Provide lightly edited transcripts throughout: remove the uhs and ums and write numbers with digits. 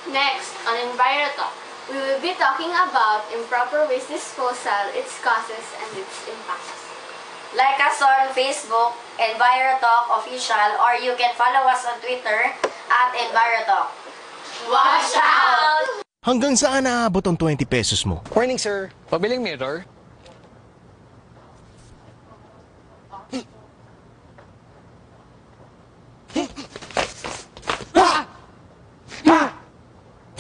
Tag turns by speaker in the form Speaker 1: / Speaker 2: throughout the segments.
Speaker 1: Next, on EnviroTalk, we will be talking about improper waste disposal, its causes, and its impacts.
Speaker 2: Like us on Facebook, EnviroTalk Official, or you can follow us on Twitter at EnviroTalk. Watch out!
Speaker 3: Hanggang saan naabot ang 20 pesos mo?
Speaker 4: Morning, sir. Pabiling mirror?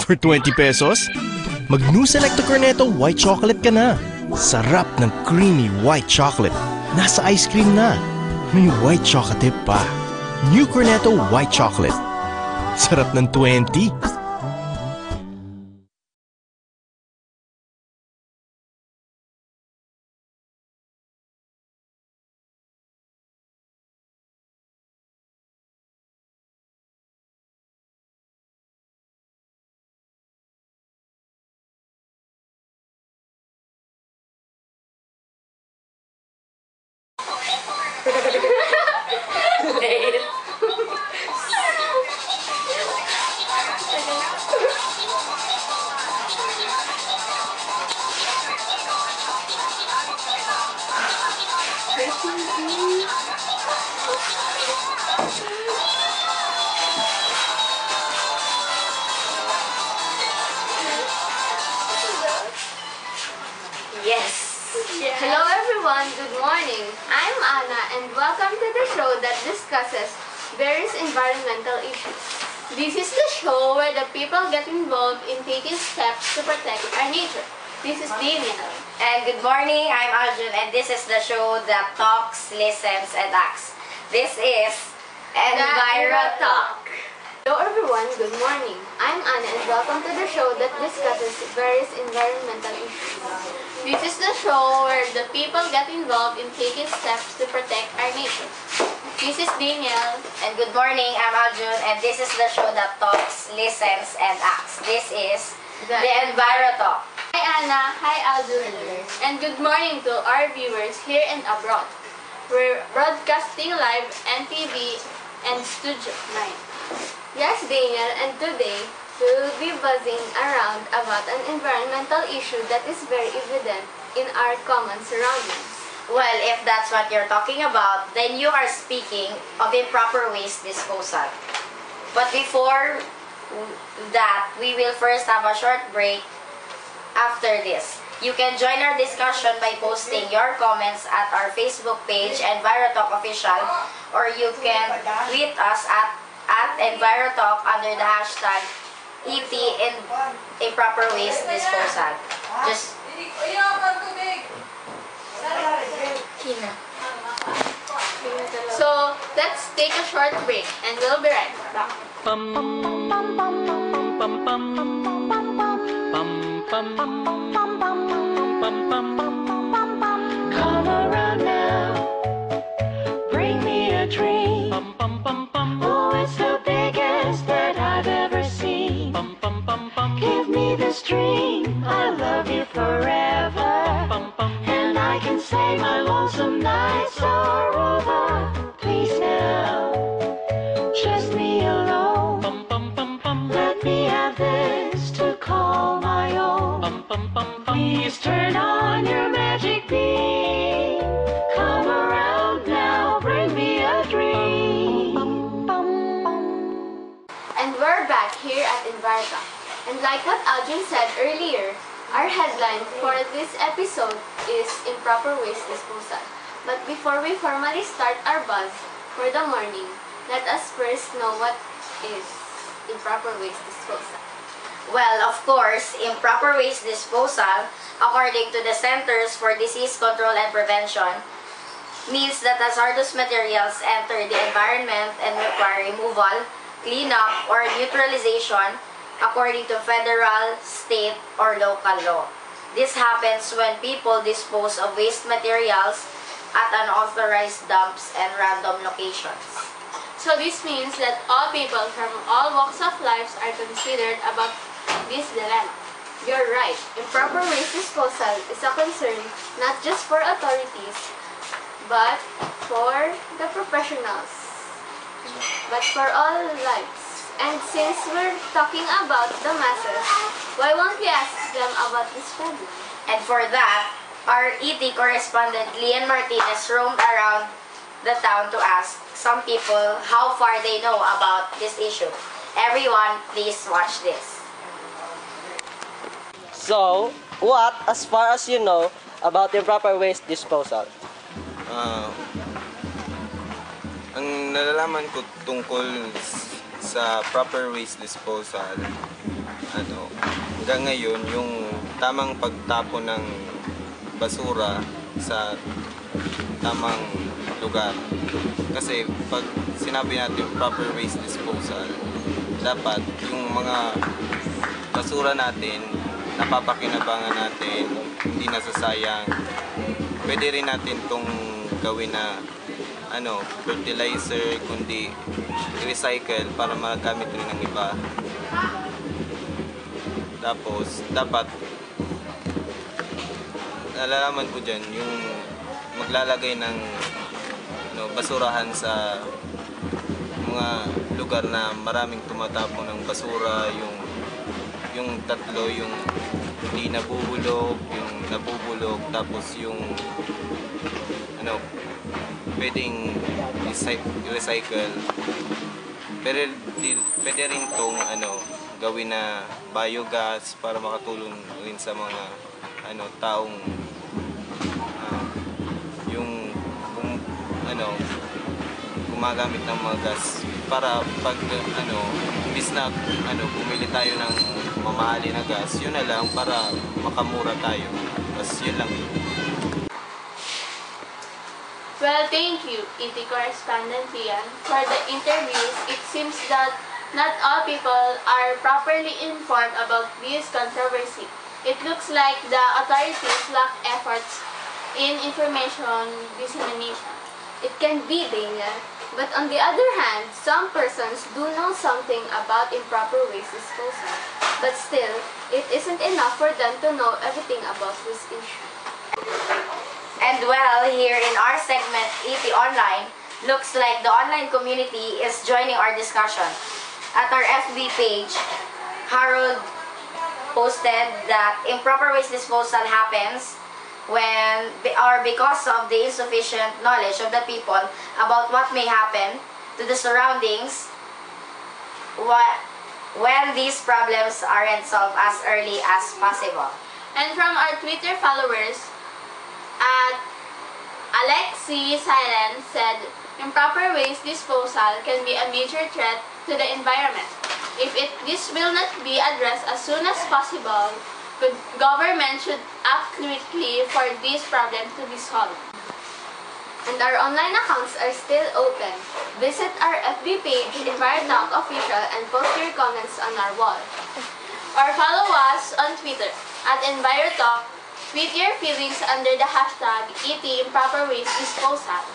Speaker 3: For 20 pesos? Mag-New Selecto Cornetto White Chocolate ka na. Sarap ng creamy white chocolate. Nasa ice cream na. May white chocolate pa. New Cornetto White Chocolate. Sarap ng 20.
Speaker 2: Yes!
Speaker 1: Hello everyone, good morning. I'm Anna and welcome to the show that discusses various environmental issues. This is the show where the people get involved in taking steps to protect our nature. This is Daniel.
Speaker 2: And good morning, I'm Arjun, and this is the show that talks, listens, and acts. This is EnviroTalk.
Speaker 1: Hello everyone, good morning. I'm Anna and welcome to the show that discusses various environmental issues. This is the show where the people get involved in taking steps to protect our nature. This is Daniel.
Speaker 2: And good morning, I'm Arjun, and this is the show that talks, listens, and acts. This is the EnviroTalk.
Speaker 1: Hi Anna, hi Aldun, and good morning to our viewers here and abroad. We're broadcasting live NTV and Studio 9. Yes, Daniel, and today we will be buzzing around about an environmental issue that is very evident in our common surroundings.
Speaker 2: Well, if that's what you're talking about, then you are speaking of improper waste disposal. But before that, we will first have a short break after this. You can join our discussion by posting your comments at our Facebook page, EnviroTalk Official, or you can tweet us at EnviroTalk under the hashtag ET improper waste disposal. Just
Speaker 1: So, let's take a short break and we'll be right back.
Speaker 5: Come around now, bring me a dream. Oh, it's the biggest that I've ever seen. Give me this dream, I love you forever. And I can say my lonesome nights are over. Please now, just me alone. Let me have this to call my own. Please turn on your magic beam. Come around now, bring me a dream.
Speaker 1: And we're back here at EnviroTalk. And like what Aljun said earlier, our headline for this episode is improper waste disposal. But before we formally start our buzz for the morning, let us first know what is improper waste disposal.
Speaker 2: Well, of course, improper waste disposal, according to the Centers for Disease Control and Prevention, means that hazardous materials enter the environment and require removal, cleanup, or neutralization according to federal, state, or local law. This happens when people dispose of waste materials at unauthorized dumps and random locations.
Speaker 1: So this means that all people from all walks of life are considered about this dilemma. You're right, improper waste disposal is a concern not just for authorities, but for the professionals, but for all lives And since we're talking about the masses, why won't we ask them about this problem?
Speaker 2: And for that, our ET correspondent Lian Martinez roamed around the town to ask some people how far they know about this issue. Everyone, please watch this.
Speaker 6: So, what, as far as you know, about improper waste disposal?
Speaker 7: Ang nalalaman ko tungkol sa proper waste disposal, hanggang ngayon, yung tamang pagtapon ng basura sa tamang lugar. Kasi pag sinabi natin proper waste disposal, dapat yung mga basura natin, napapakinabangan natin, hindi nasasayang. Pwede rin natin itong gawin na fertilizer, kundi recycle para magamit rin ng iba. Tapos, dapat nalalaman ko dyan yung maglalagay ng basurahan sa mga lugar na maraming tumatapon ng basura, yung tatlo, yung hindi nabubulog, yung nabubulog, tapos yung pwedeng recycle. Pero pwede rin itong gawin na biogas para makatulong rin sa mga taong yung gumagamit ng mga gas para pag imbis na bumili tayo ng mamahali na gas, yun na lang para makamura tayo. Tapos yun lang.
Speaker 1: Well, thank you, ET correspondent Lian, for the interviews. It seems that not all people are properly informed about this controversy. It looks like the authorities lack efforts in information dissemination. It can be dangerous, but on the other hand, some persons do know something about improper waste disposal. But still, it isn't enough for them to know everything about this issue.
Speaker 2: And well, here in our segment, ET Online, looks like the online community is joining our discussion. At our FB page, Harold posted that improper waste disposal happens when or because of the insufficient knowledge of the people about what may happen to the surroundings when these problems aren't solved as early as possible.
Speaker 1: And from our Twitter followers, at Alexi Silent said, improper waste disposal can be a major threat to the environment. If this will not be addressed as soon as possible, government should act quickly for this problem to be solved. And our online accounts are still open. Visit our FB page, EnviroTalk Official, and post your comments on our wall. Or follow us on Twitter at EnviroTalk. Tweet your feelings under the hashtag #ImproperWasteDisposal.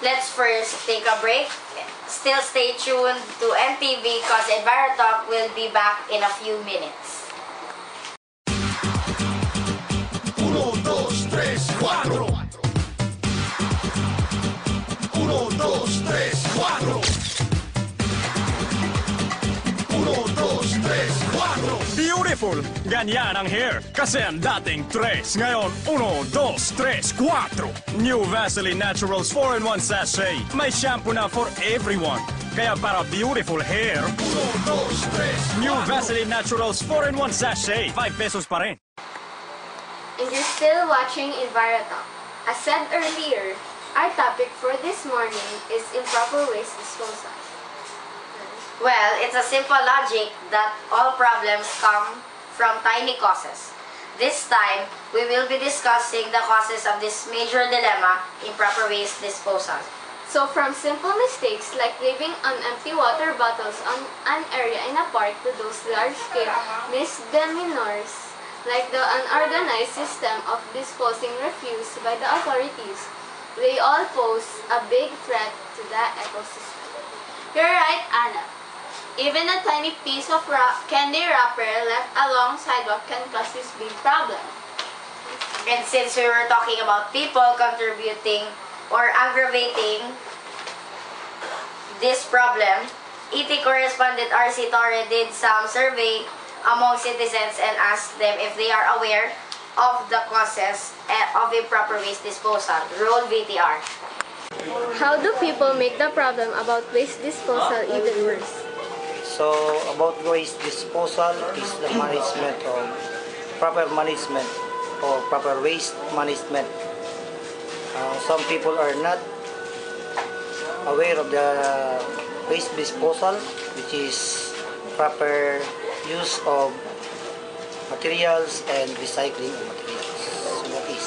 Speaker 2: Let's first take a break. Still stay tuned to NTV because EnviroTalk will be back in a few minutes.
Speaker 8: 1, 2, 3, 4. 1, 2, 3, 4. 1, 2, 3, 4.
Speaker 9: Beautiful! Ganyan ang hair. Kasi ang dating 3, ngayon 1, 2, 3, 4. New Vaseline Naturals 4-in-1 Sachet. May shampoo na for everyone. Kaya para beautiful hair,
Speaker 8: 1, 2, 3,
Speaker 9: New Vaseline Naturals 4-in-1 Sachet. 5 pesos pa rin.
Speaker 1: And you're still watching EnviroTalk. As said earlier, our topic for this morning is improper waste disposal.
Speaker 2: Well, it's a simple logic that all problems come from tiny causes. This time, we will be discussing the causes of this major dilemma, improper waste disposal.
Speaker 1: So from simple mistakes like leaving empty water bottles on an area in a park to those large-scale misdemeanors like the unorganized system of disposing refuse by the authorities, they all pose a big threat to the ecosystem. You're right, Anna. Even a tiny piece of candy wrapper left along sidewalk can cause this big problem.
Speaker 2: And since we were talking about people contributing or aggravating this problem, ET correspondent RC Torre did some survey among citizens and asked them if they are aware of the causes of improper waste disposal. Roll VTR.
Speaker 1: How do people make the problem about waste disposal even worse?
Speaker 10: So about waste disposal is the management of proper management or proper waste management. Some people are not aware of the waste disposal, which is proper use of materials and recycling of materials. So that is,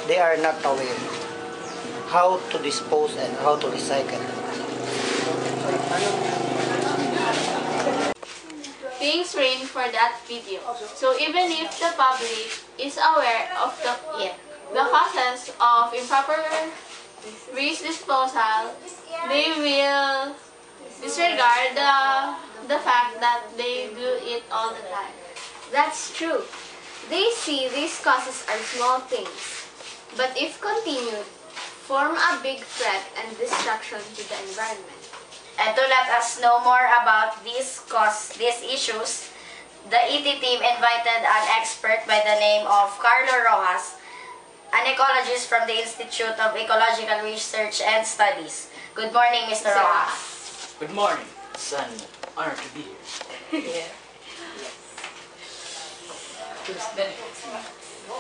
Speaker 10: they are not aware how to dispose and how to recycle.
Speaker 1: Thanks, Rain, for that video. So even if the public is aware of the causes of improper waste disposal, they will disregard the fact that they do it all the time.
Speaker 11: That's true. They see these causes are small things, but if continued, form a big threat and destruction to the environment.
Speaker 2: And to let us know more about these issues, the ET team invited an expert by the name of Carlo Rojas, an ecologist from the Institute of Ecological Research and Studies. Good morning, Mr. Rojas.
Speaker 12: Good morning. It's an honor to be here.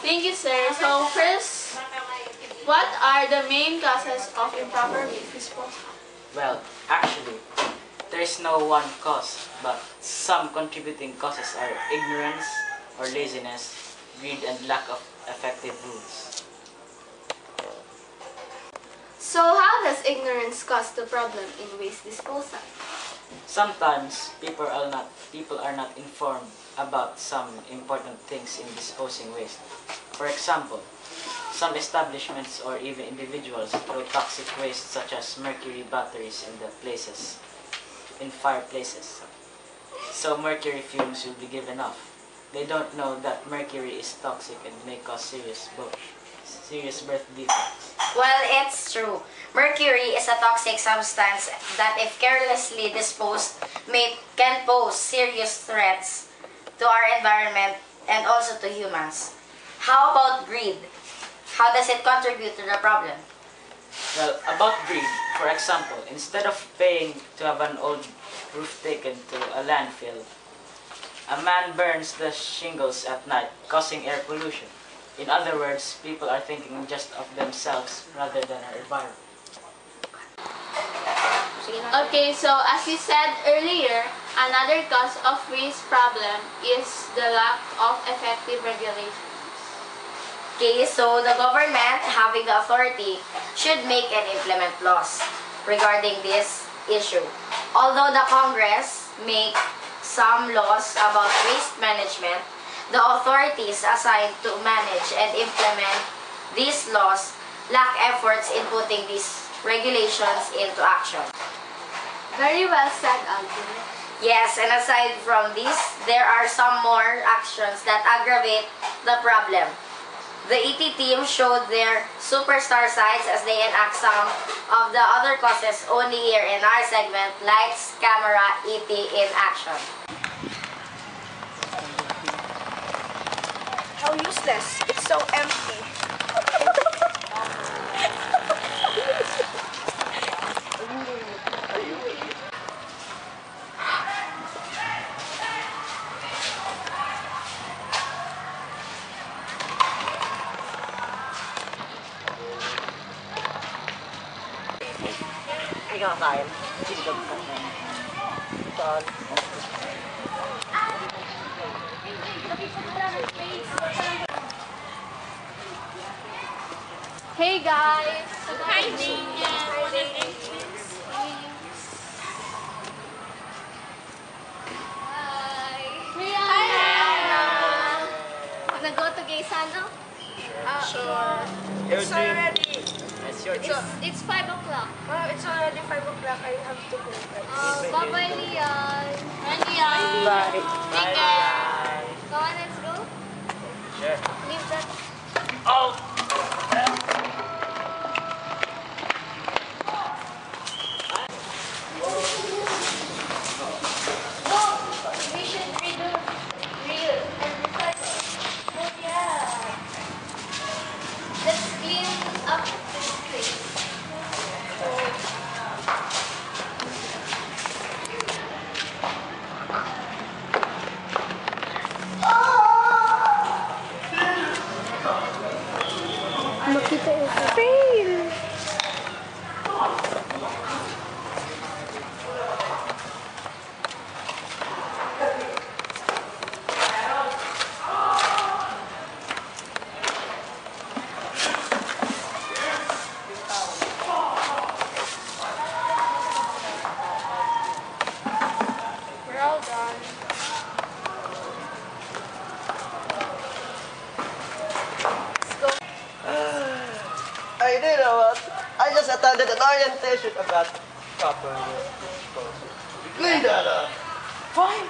Speaker 1: Thank you, sir. So first, what are the main causes of improper waste disposal?
Speaker 12: Well, actually, there is no one cause, but some contributing causes are ignorance or laziness, greed, and lack of effective rules.
Speaker 11: So how does ignorance cause the problem in waste disposal?
Speaker 12: Sometimes people are not informed about some important things in disposing waste. For example, some establishments or even individuals throw toxic waste such as mercury batteries in fireplaces. So mercury fumes will be given off. They don't know that mercury is toxic and may cause serious birth defects.
Speaker 2: Well, it's true. Mercury is a toxic substance that if carelessly disposed can pose serious threats to our environment and also to humans. How about greed? How does it contribute to the problem?
Speaker 12: Well, about greed, for example, instead of paying to have an old roof taken to a landfill, a man burns the shingles at night, causing air pollution. In other words, people are thinking just of themselves rather than our environment.
Speaker 1: Okay, so as we said earlier, another cause of waste problem is the lack of effective regulations.
Speaker 2: Okay, so the government, having the authority, should make and implement laws regarding this issue. Although the Congress make some laws about waste management, the authorities assigned to manage and implement these laws lack efforts in putting these regulations into action.
Speaker 11: Very well said, Alvin.
Speaker 2: Yes, and aside from this, there are some more actions that aggravate the problem. The ET team showed their superstar sides as they enact some of the other causes only here in our segment, Lights, Camera, ET in Action.
Speaker 13: How useless. It's so empty.
Speaker 10: Hindi ka kakain. Sisig ka. Saan?
Speaker 1: Hey guys!
Speaker 13: Hi, Damien.
Speaker 11: Wanna go to Gaysano?
Speaker 13: Sure. It's already.
Speaker 11: It's 5 o'clock.
Speaker 13: It's already 5 o'clock. I have to go.
Speaker 11: Bye-bye, Leon.
Speaker 1: Bye, Leon.
Speaker 10: Bye.
Speaker 1: Take care.
Speaker 11: Come on, let's go.
Speaker 10: Sure.
Speaker 11: Leave that.
Speaker 10: Oh!
Speaker 6: standard and orientation about proper disposal. Clean that up.
Speaker 5: Fine.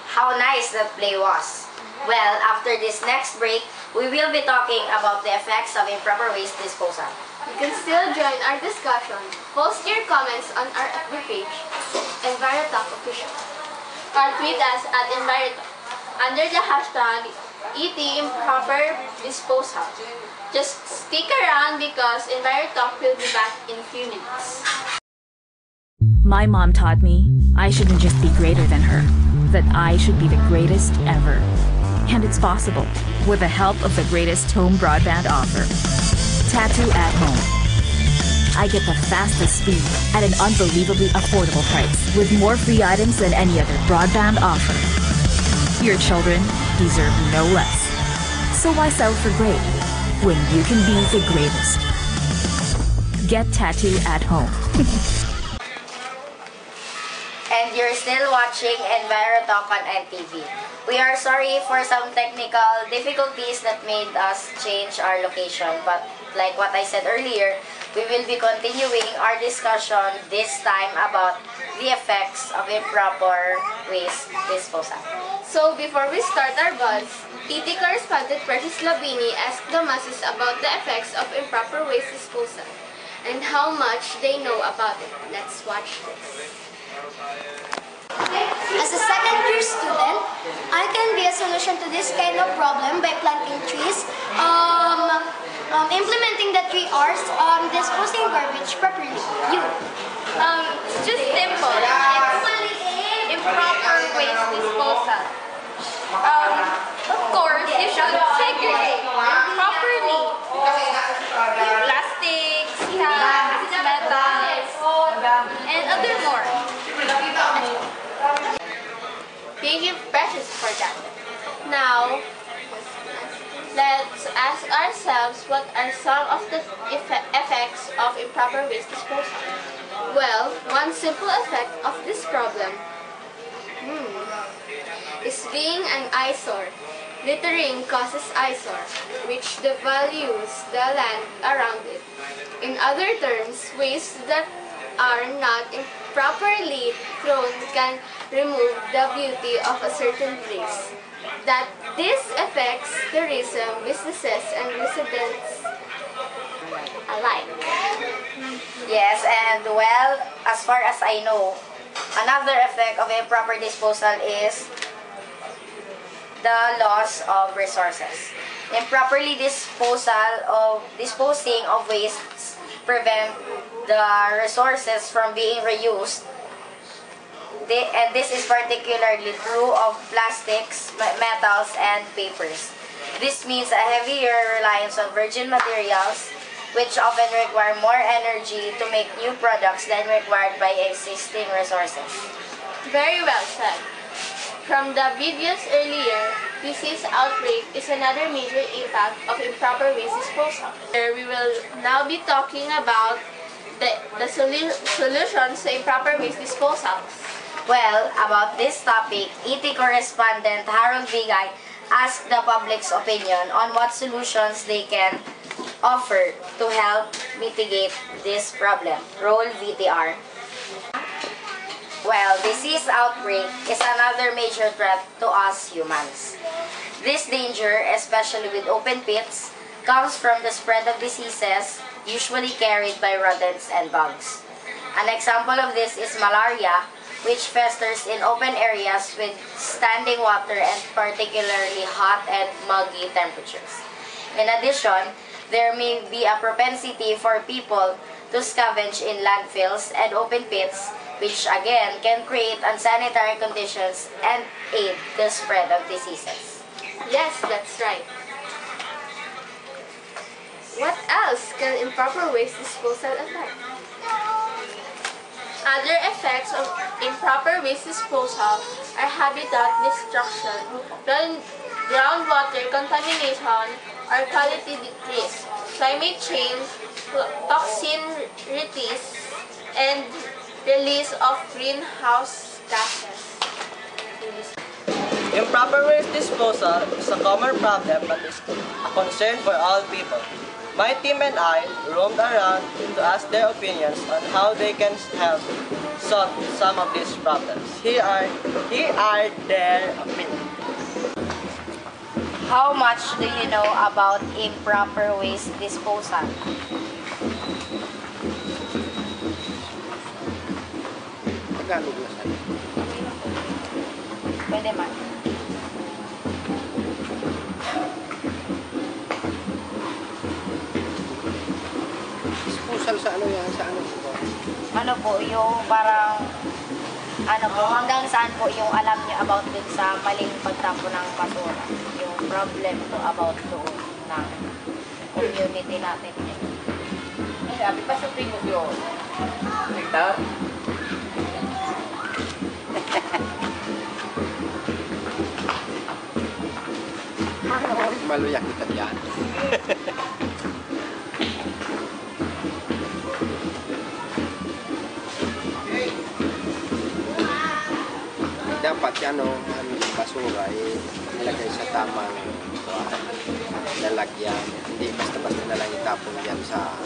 Speaker 2: How nice that play was. Well, after this next break, we will be talking about the effects of improper waste disposal.
Speaker 11: You can still join our discussion. Post your comments on our FB page, EnviroTalk Official.
Speaker 1: Or tweet us at EnviroTalk under the hashtag #improper disposal. Just stick around because EnviroTalk will be back in a few minutes.
Speaker 14: My mom taught me I shouldn't just be greater than her, that I should be the greatest ever. And it's possible with the help of the greatest home broadband offer, Tattoo at Home. I get the fastest speed at an unbelievably affordable price with more free items than any other broadband offer. Your children deserve no less. So why settle for great when you can be the greatest? Get Tattoo at Home.
Speaker 2: And you're still watching EnviroTalk on NTV. We are sorry for some technical difficulties that made us change our location, but like what I said earlier, we will be continuing our discussion this time about the effects of improper waste disposal.
Speaker 11: So before we start our buzz, PT correspondent Precious Labini asked the masses about the effects of improper waste disposal and how much they know about it. Let's watch this.
Speaker 15: As a second year student, I can be a solution to this kind of problem by planting trees, implementing the 3 R's, disposing garbage properly.
Speaker 1: Just simple. It's improper waste disposal. Of course, you should segregate properly. Plastics, cans, metals, and other more. Thank you, Precious, for that. Now, let's ask ourselves what are some of the effects of improper waste disposal.
Speaker 11: Well, one simple effect of this problem is being an eyesore. Littering causes eyesore, which devalues the land around it. In other terms, waste that are not improperly thrown can remove the beauty of a certain place. That this affects tourism, businesses, and residents alike.
Speaker 2: Yes, and well, as far as I know, another effect of improper disposal is the loss of resources. Improperly disposing of wastes prevent the resources from being reused. And this is particularly true of plastics, metals, and papers. This means a heavier reliance on virgin materials, which often require more energy to make new products than required by existing resources.
Speaker 1: Very well said. From the videos earlier, disease outbreak is another major impact of improper waste disposal. Here we will now be talking about the solutions to improper waste disposals.
Speaker 2: Well, about this topic, ET correspondent Harold Bigay asked the public's opinion on what solutions they can offer to help mitigate this problem. Roll VTR. Well, disease outbreak is another major threat to us humans. This danger, especially with open pits, comes from the spread of diseases usually carried by rodents and bugs. An example of this is malaria, which festers in open areas with standing water and particularly hot and muggy temperatures. In addition, there may be a propensity for people to scavenge in landfills and open pits, which again can create unsanitary conditions and aid the spread of diseases.
Speaker 11: Yes, that's right. What else can improper waste disposal affect?
Speaker 1: Other effects of improper waste disposal are habitat destruction, groundwater contamination, or quality decrease, climate change, toxin release, and release of greenhouse gases.
Speaker 6: Improper waste disposal is a common problem but is a concern for all people. My team and I roamed around to ask their opinions on how they can help solve some of these problems. Here are their opinions.
Speaker 2: How much do you know about improper waste disposal?
Speaker 16: Tagalog na sa'yo.
Speaker 2: Pwede man.
Speaker 16: Disposal sa ano yan? Sa ano po?
Speaker 2: Ano po, yung parang, ano po, hanggang saan po yung alam niyo about din sa maling pagtapo ng basura? Yung problem po about doon ng community natin.
Speaker 17: Sabi pa sa tingin yun. Victor?
Speaker 16: Maluyak kita diyan. Dapat ano, ang basura ay nilagay sa tamang lalagyan. Hindi basta-basta na lang itapon yan sa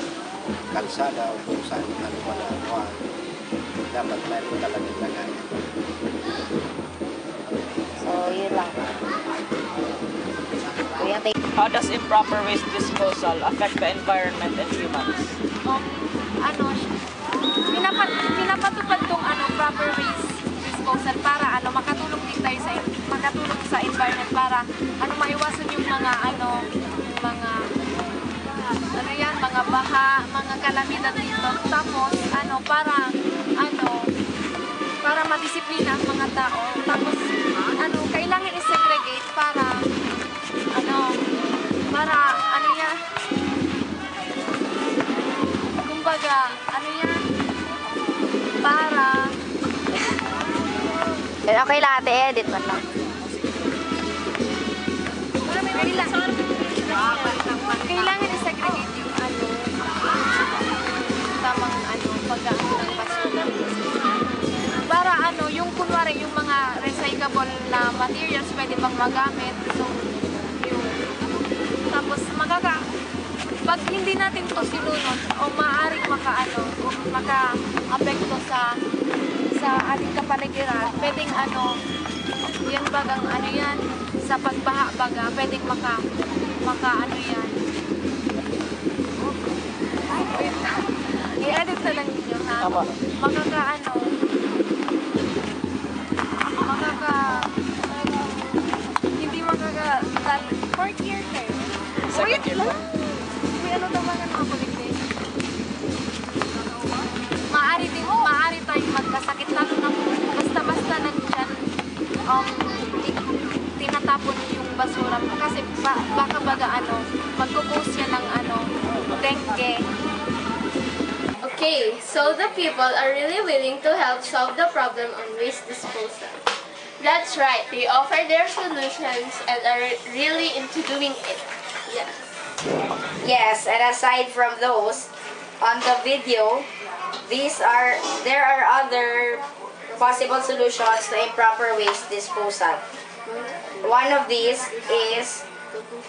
Speaker 16: kalsada o kung saan ano man ang dapat mayroon talagang lagay.
Speaker 2: So, yun lang.
Speaker 12: How does improper waste disposal affect the environment and humans?
Speaker 18: Pinapatupad tong proper waste disposal para makatulong din tayo sa environment para maiwasan yung mga baha, mga kalamidad dito. Tapos para madisiplina ang mga tao. Tapos kailangan i-segregate para kumbaga
Speaker 2: Okay lang ate, edit man lang.
Speaker 18: Kailangan i-segregate yung tamang pag-aano ng basura. Para yung kunwari yung mga recyclable na materials pwede bang magamit. So, tapos pag hindi natin to sinunod o maaaring maka-apekto sa ating kapaligiran, pwedeng yan bagang yan, sa pagbaha baga, pwedeng maka yan. I-edit na lang ninyo ha. Hindi fourth year kayo. Second year lang. May naman makuligay. Maaari tayong magkasakit lalo na basta-basta nandyan tinatapon yung basura kasi baka magkukos yan ng dengue.
Speaker 11: Okay, so the people are really willing to help solve the problem on waste disposal.
Speaker 1: That's right, they offer their solutions and are really into doing it. Yes.
Speaker 2: Yes, and aside from those, on the video, there are other possible solutions to improper waste disposal. One of these is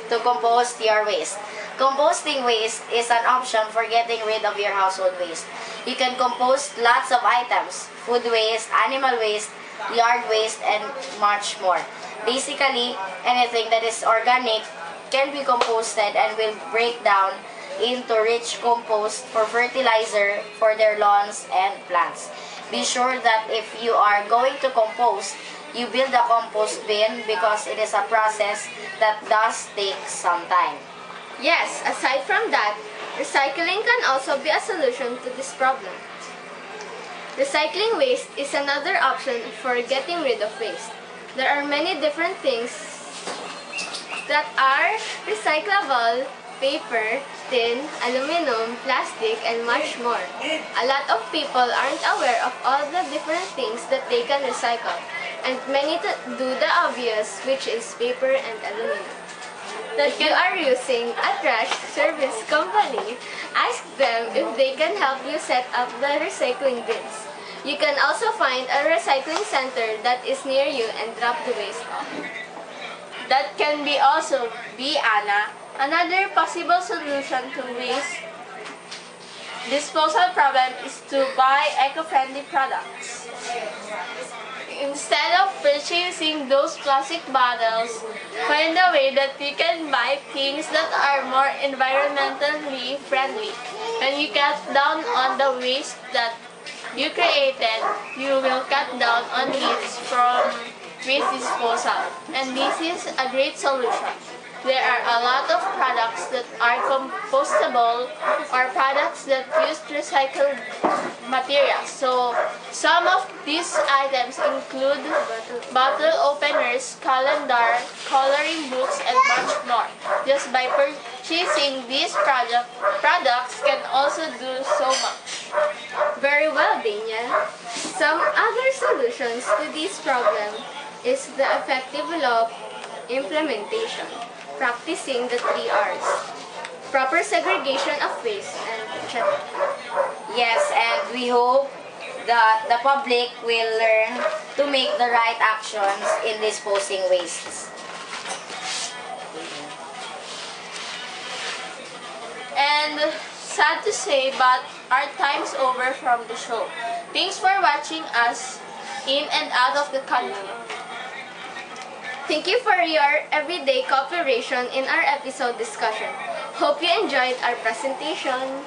Speaker 2: to compost your waste. Composting waste is an option for getting rid of your household waste. You can compost lots of items: food waste, animal waste, yard waste, and much more. Basically, anything that is organic can be composted and will break down into rich compost for fertilizer for their lawns and plants. Be sure that if you are going to compost, you build a compost bin because it is a process that does take some time.
Speaker 11: Yes, aside from that, recycling can also be a solution to this problem. Recycling waste is another option for getting rid of waste. There are many different things that are recyclable: paper, tin, aluminum, plastic, and much more. A lot of people aren't aware of all the different things that they can recycle, and many do the obvious, which is paper and aluminum. That you are using a trash service company, ask them if they can help you set up the recycling bins. You can also find a recycling center that is near you and drop the waste off.
Speaker 1: That can be also be, Anna. Another possible solution to waste disposal problem is to buy eco-friendly products. Instead of purchasing those plastic bottles, find a way that you can buy things that are more environmentally friendly. When you cut down on the waste that you created, you will cut down on needs from waste disposal. And this is a great solution. There are a lot of products that are compostable or products that use recycled materials. So some of these items include bottle openers, calendar, coloring books, and much more. Just by purchasing these products can also do so much.
Speaker 11: Very well, Daniel. Some other solutions to this problem is the effective law implementation, practicing the 3 R's. Proper segregation of waste and check.
Speaker 2: Yes, and we hope that the public will learn to make the right actions in disposing wastes.
Speaker 1: And sad to say, but our time's over from the show. Thanks for watching us in and out of the country.
Speaker 11: Thank you for your everyday cooperation in our episode discussion. Hope you enjoyed our presentation.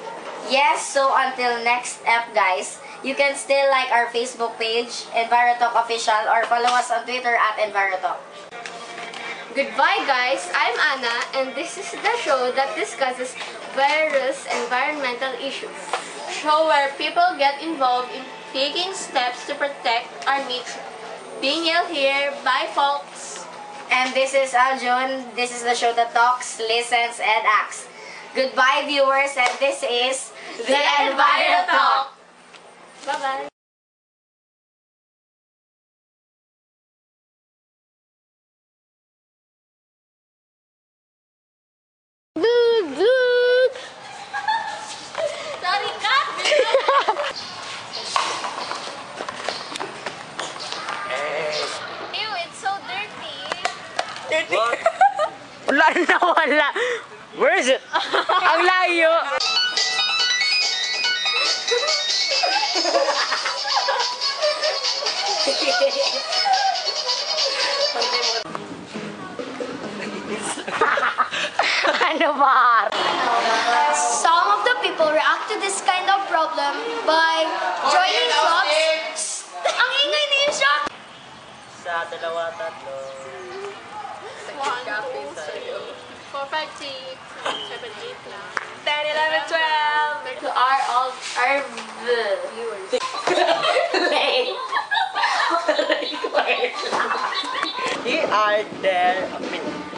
Speaker 2: Yes, so until next app, guys, you can still like our Facebook page, EnviroTalk Official, or follow us on Twitter at EnviroTalk.
Speaker 11: Goodbye, guys. I'm Anna, and this is the show that discusses various environmental issues.
Speaker 1: Show where people get involved in taking steps to protect our nature. Daniel here. Bye, folks.
Speaker 2: And this is Aljun. This is the show that talks, listens, and acts. Goodbye, viewers, and this is the EnviroTalk.
Speaker 1: Bye-bye. Sorry, cut! Ew, it's so dirty.
Speaker 19: Wala na wala. Where is it? Ang layo. Ano ba?
Speaker 15: Some of the people react to this kind of problem by joining clubs. Ang ingay ni Isha!
Speaker 6: Sa dalawa, tatlo.
Speaker 1: 1, 2, 3, 4, 5, 6, 7, 8,
Speaker 13: 10, 11, 12.
Speaker 1: To our viewers.
Speaker 6: Here are their opinions.